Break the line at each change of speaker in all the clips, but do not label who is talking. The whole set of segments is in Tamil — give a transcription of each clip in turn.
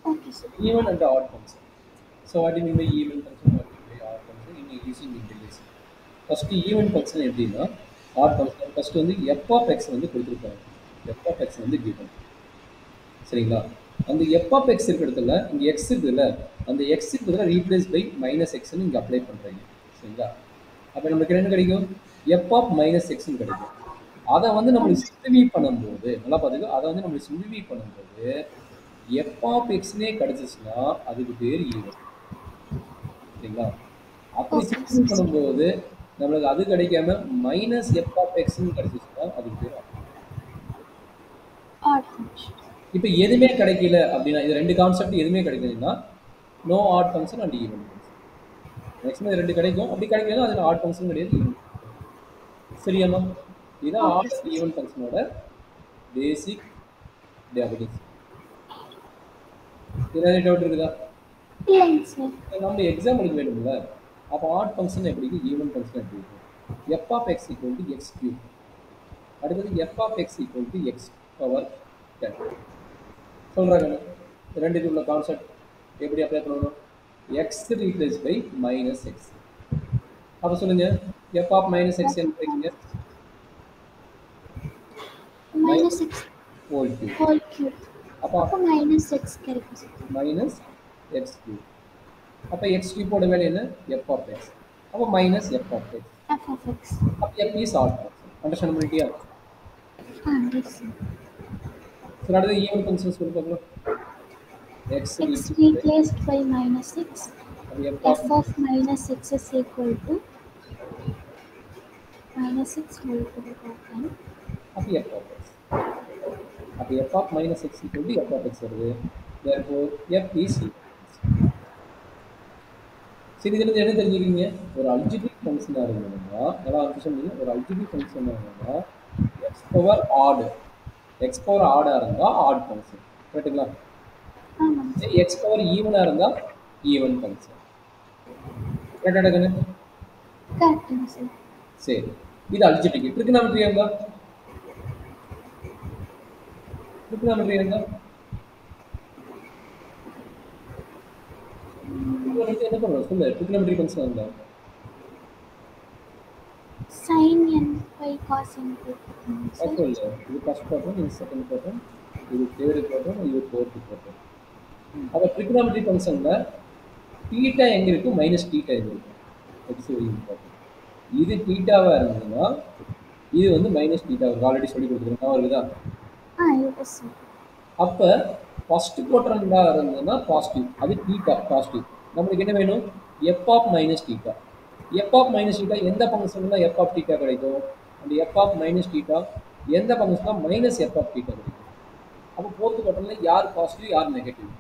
Okay, sir.
Even and odd function. So what do you mean by even function? What do you mean by odd function? In using integration. First even function எப்படின்னா odd function. First வந்து f of x வந்து கொடுத்துருப்பாங்க. f of x வந்து given. சரிங்களா? அந்த f of x இருக்கிறதுல இங்க x இருக்குதுல்ல அந்த x இருக்குதுல ரீப்ளேஸ் பை மைனஸ் எக்ஸ்ன்னு இங்க அப்ளை பண்றீங்க. சரிங்களா? அப்ப நமக்கு என்ன கிடைக்கும்? f of minus x ன்னு கிடைக்கும். அதை வந்து நம்மளுக்கு சிம்பிளிஃபை பண்ணும்போது நல்லா பார்த்துக்கோ அதை வந்து நம்மளுக்கு சிம்பிளிஃபை பண்ணும்போது எஃப் ஆஃப் எக்ஸ்னே கிடைச்சிச்சுன்னா அதுக்கு பேர் ஈவன். சரிங்களா? அப்படி
Okay,
சிம்பிளிஃபை
sir.
பண்ணும்போது நம்மளுக்கு அது கிடைக்காம மைனஸ் எஃப் ஆஃப் எக்ஸ்ன்னு கிடைச்சிச்சுன்னா அதுக்கு பேர் odd.
Odd function.
இப்போ எதுவுமே கிடைக்கல அப்படின்னா இது ரெண்டு கான்செப்ட் எதுவுமே கிடைக்கலன்னா no odd function and even function. Maximum இது ரெண்டு கிடைக்கும். அப்படி கிடைக்கலன்னா அது ஆட் ஃபங்க்ஷன் கிடையாது, ஈவன். சரியாம்மா? இதுதான்
Okay,
odd and
sir.
Even ஃபங்க்ஷனோட பேசிக் டெபினிஷன். ஏதாவது டவுட் இருக்குதா?
இல்லைங்க சார்.
நம்ம எக்ஸாம்பிளுக்கு வேணும்ல. அப்போ ஆட் ஃபங்க்ஷன் எப்படி இருக்கு, ஈவன் ஃபங்க்ஷன் எப்படி இருக்கு? F of X equal to X cube. அடுத்தது F of X equal to X power 10 சொல்றாங்க. ரெண்டுக்கு உள்ள கான்செப்ட் எப்படி அப்ளை பண்ணணும்? X replace by minus X. அப்போ சொல்லுங்க எஃப் ஆஃப் மைனஸ் எக்ஸ் என்ன கிடைக்குங்க?
Minus
minus
x
whole cube.
whole cube.
அப்போ
அப்போ minus x கிடைக்கும் சார்.
Minus X cube. அப்போ எக்ஸ் கியூப்போட வேல்யூ என்ன? F of X. அப்போ minus F of X.
F of x.
அப்போ F is odd function. Understand பண்ணிட்டியா?
Yes, sir.
சரி, அடுத்து ஈவன் ஃபங்க்ஷன்ஸ் சொல்லி பார்க்கலாம். X
X
replace by
replaced by minus x.
அப்போ F
F
of
of minus x is equal to minus x whole to the power 10.
அப்போ எஃப் ஆஃப் எக்ஸ். அப்போ F of minus X equal to F of X வருது. therefore F is even. சரி, இதுல என்ன தெரிஞ்சுக்கிறீங்க? ஒரு அல்ஜிபிரிக் ஃபங்க்ஷனாக இருந்ததுன்னா நல்லா சொன்னீங்க. ஒரு அல்ஜிபிரிக் ஃபங்க்ஷனாக இருந்ததுன்னா எக்ஸ் பவர் ஆடு எக்ஸ் பவர் ஆடாக இருந்தால் ஆட் ஃபங்க்ஷன். கரெக்டுங்களா?
ஆமாங்க சார்.
எக்ஸ் பவர் ஈவனாக இருந்தால் ஈவன் ஃபங்க்ஷன். கரெக்டாக கண்ணு?
கரெக்டுங்க சார்.
சரி, இது அல்ஜிபிரிக். ட்ரிகனாமெட்ரி இருந்தா ட்ரிகனாமெட்ரி இருந்தா என்ன பண்ணுவோம் சொல்லு. ட்ரிகனாமெட்ரி ஃபங்க்ஷன் இருந்தா
Sin n by cos n by sir.
அப்போ இல்லை. இது ஃபர்ஸ்ட் குவாட்ரம், இது செகண்ட் குவாட்ரம், இது தேர்டு குவாட்ரம், இது ஃபோர்த்து குவாட்ரம். அப்போ ட்ரிகனாமெட்ரி ஃபங்க்ஷனில் தீட்டா எங்கே இருக்கும்? மைனஸ் தீட்டா எங்கே இருக்கும்? X very important. இது தீட்டாவாக இருந்ததுன்னா இது வந்து மைனஸ் தீட்டா இருக்கும். ஆல்ரெடி சொல்லி கொடுத்துருக்கேன் வருதா?
yes sir.
அப்போ ஃபர்ஸ்ட் குவாட்ரண்டாக இருந்ததுன்னா பாசிட்டிவ், அது தீட்டா பாசிட்டிவ். நம்மளுக்கு என்ன வேணும்? F of minus theta. F of minus theta எந்த ஃபங்க்ஷன்னா எஃப் ஆஃப் தீட்டா கிடைக்கும்? அந்த எஃப் ஆஃப் மைனஸ் தீட்டா எந்த ஃபங்க்ஷன்னா மைனஸ் எஃப் ஆஃப் தீட்டா கிடைக்கும். அப்போ ஃபோர்த் குவாட்ரனில் யார் பாசிட்டிவ் யார் நெகட்டிவ்?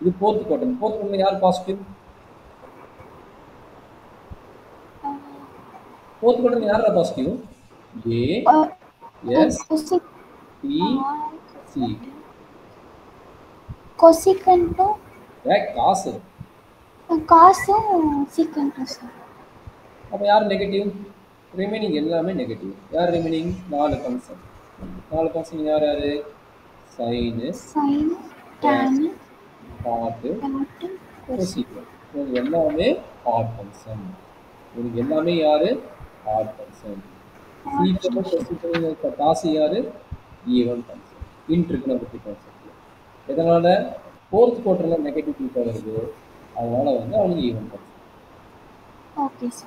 இது ஃபோர்த் குவாட்ரன். ஃபோர்த் குவாட்ரனில் யார் பாசிட்டிவ்? ஃபோர்த் குவாட்ரன் யாரா positive? A, S, T, C.
Cosecant
cos.
cos secant சார்.
அப்போ யார் நெகட்டிவ்? ரிமைனிங் எல்லாமே நெகட்டிவ். யார் ரிமைனிங்? 4 ஃபங்க்ஷன். 4 ஃபங்க்ஷன் யார் யாரு? Sine,
Sin, tan,
cot,
cot,
cosecant. இவங்க எல்லாமே ஆட் ஃபங்க்ஷன். இவங்க எல்லாமே யாரு? Odd function. சீக்கிரம் கொசிக்கன் காசு யாரு? Even function. In trigonometry concept. எதனால? ஃபோர்த் குவார்டர்ல நெகட்டிவ் தீட்டா வருது. அதனால வந்து அவங்க ஈவன் ஃபங்க்ஷன்.
Okay sir.